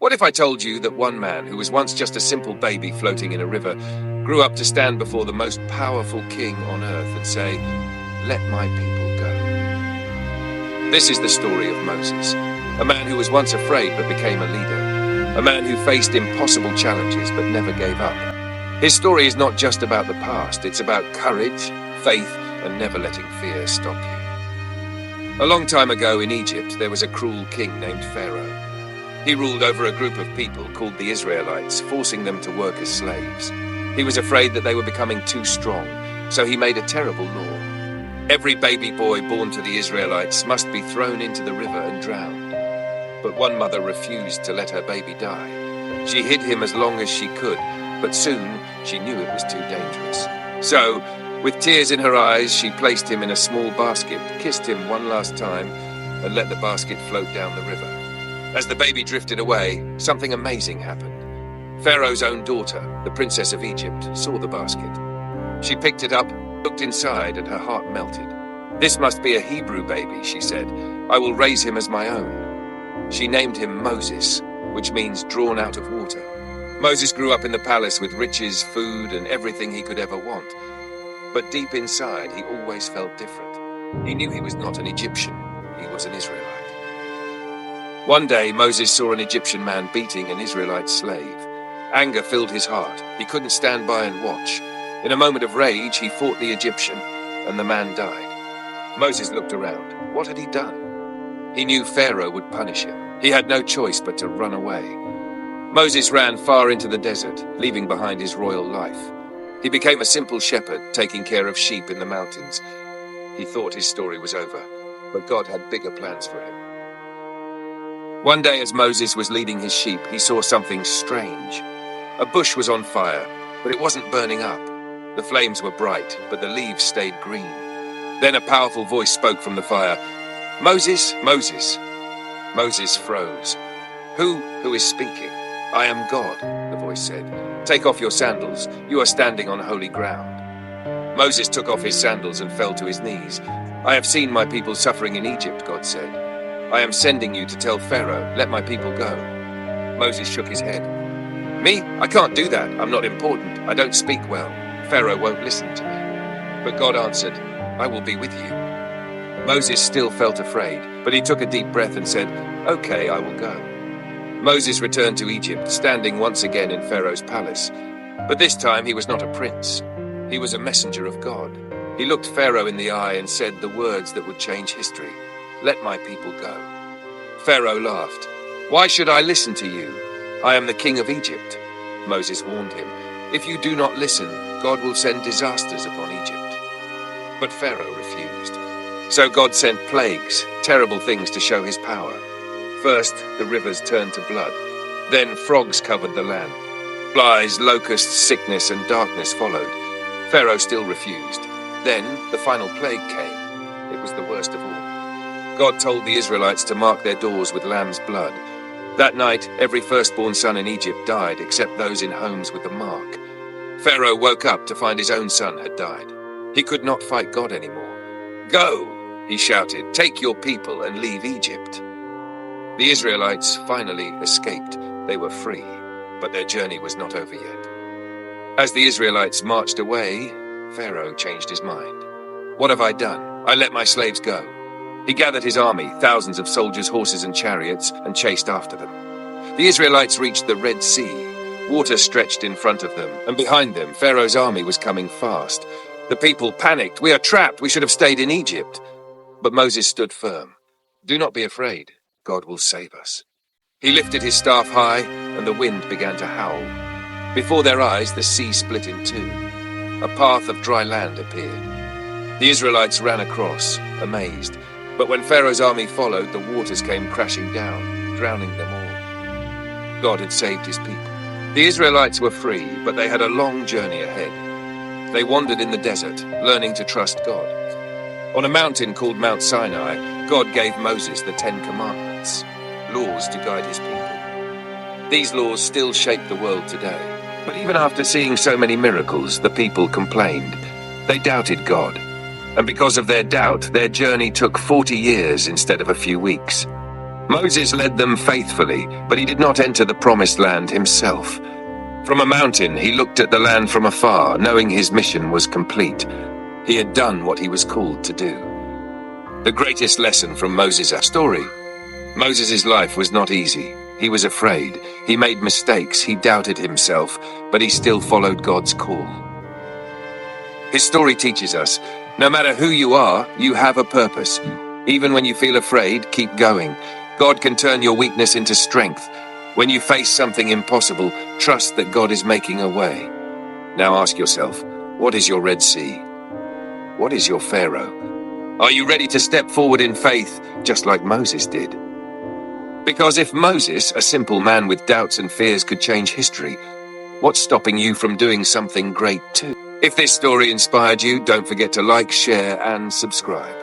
What if I told you that one man, who was once just a simple baby floating in a river, grew up to stand before the most powerful king on earth and say, "Let my people go"? This is the story of Moses, a man who was once afraid but became a leader, a man who faced impossible challenges but never gave up. His story is not just about the past, it's about courage, faith, and never letting fear stop you. A long time ago in Egypt, there was a cruel king named Pharaoh. He ruled over a group of people called the Israelites, forcing them to work as slaves. He was afraid that they were becoming too strong, so he made a terrible law. Every baby boy born to the Israelites must be thrown into the river and drowned. But one mother refused to let her baby die. She hid him as long as she could, but soon she knew it was too dangerous. So, with tears in her eyes, she placed him in a small basket, kissed him one last time, and let the basket float down the river. As the baby drifted away, something amazing happened. Pharaoh's own daughter, the princess of Egypt, saw the basket. She picked it up, looked inside, and her heart melted. "This must be a Hebrew baby," she said. "I will raise him as my own." She named him Moses, which means drawn out of water. Moses grew up in the palace with riches, food, and everything he could ever want. But deep inside, he always felt different. He knew he was not an Egyptian, he was an Israelite. One day, Moses saw an Egyptian man beating an Israelite slave. Anger filled his heart. He couldn't stand by and watch. In a moment of rage, he fought the Egyptian, and the man died. Moses looked around. What had he done? He knew Pharaoh would punish him. He had no choice but to run away. Moses ran far into the desert, leaving behind his royal life. He became a simple shepherd, taking care of sheep in the mountains. He thought his story was over, but God had bigger plans for him. One day as Moses was leading his sheep, he saw something strange. A bush was on fire, but it wasn't burning up. The flames were bright, but the leaves stayed green. Then a powerful voice spoke from the fire. "Moses, Moses." Moses froze. Who is speaking?" "I am God," the voice said. "Take off your sandals. You are standing on holy ground." Moses took off his sandals and fell to his knees. "I have seen my people suffering in Egypt," God said. "I am sending you to tell Pharaoh, 'Let my people go.'" Moses shook his head. "Me? I can't do that. I'm not important. I don't speak well. Pharaoh won't listen to me." But God answered, "I will be with you." Moses still felt afraid, but he took a deep breath and said, "Okay, I will go." Moses returned to Egypt, standing once again in Pharaoh's palace. But this time he was not a prince. He was a messenger of God. He looked Pharaoh in the eye and said the words that would change history. "Let my people go." Pharaoh laughed. "Why should I listen to you? I am the king of Egypt." Moses warned him, "If you do not listen, God will send disasters upon Egypt." But Pharaoh refused. So God sent plagues, terrible things to show his power. First, the rivers turned to blood. Then frogs covered the land. Flies, locusts, sickness, and darkness followed. Pharaoh still refused. Then the final plague came. It was the worst of all. God told the Israelites to mark their doors with lamb's blood. That night, every firstborn son in Egypt died, except those in homes with the mark. Pharaoh woke up to find his own son had died. He could not fight God anymore. "Go," he shouted, "take your people and leave Egypt." The Israelites finally escaped. They were free, but their journey was not over yet. As the Israelites marched away, Pharaoh changed his mind. "What have I done? I let my slaves go." He gathered his army, thousands of soldiers, horses, and chariots, and chased after them. The Israelites reached the Red Sea. Water stretched in front of them, and behind them, Pharaoh's army was coming fast. The people panicked. "We are trapped. We should have stayed in Egypt." But Moses stood firm. "Do not be afraid. God will save us." He lifted his staff high, and the wind began to howl. Before their eyes, the sea split in two. A path of dry land appeared. The Israelites ran across, amazed. But when Pharaoh's army followed, the waters came crashing down, drowning them all. God had saved his people. The Israelites were free, but they had a long journey ahead. They wandered in the desert, learning to trust God. On a mountain called Mount Sinai, God gave Moses the 10 Commandments, laws to guide his people. These laws still shape the world today. But even after seeing so many miracles, the people complained. They doubted God. And because of their doubt, their journey took 40 years instead of a few weeks. Moses led them faithfully, but he did not enter the promised land himself. From a mountain, he looked at the land from afar, knowing his mission was complete. He had done what he was called to do. The greatest lesson from Moses' story. Moses' life was not easy. He was afraid. He made mistakes. He doubted himself, but he still followed God's call. His story teaches us, no matter who you are, you have a purpose. Even when you feel afraid, keep going. God can turn your weakness into strength. When you face something impossible, trust that God is making a way. Now ask yourself, what is your Red Sea? What is your Pharaoh? Are you ready to step forward in faith, just like Moses did? Because if Moses, a simple man with doubts and fears, could change history, what's stopping you from doing something great too? If this story inspired you, don't forget to like, share, and subscribe.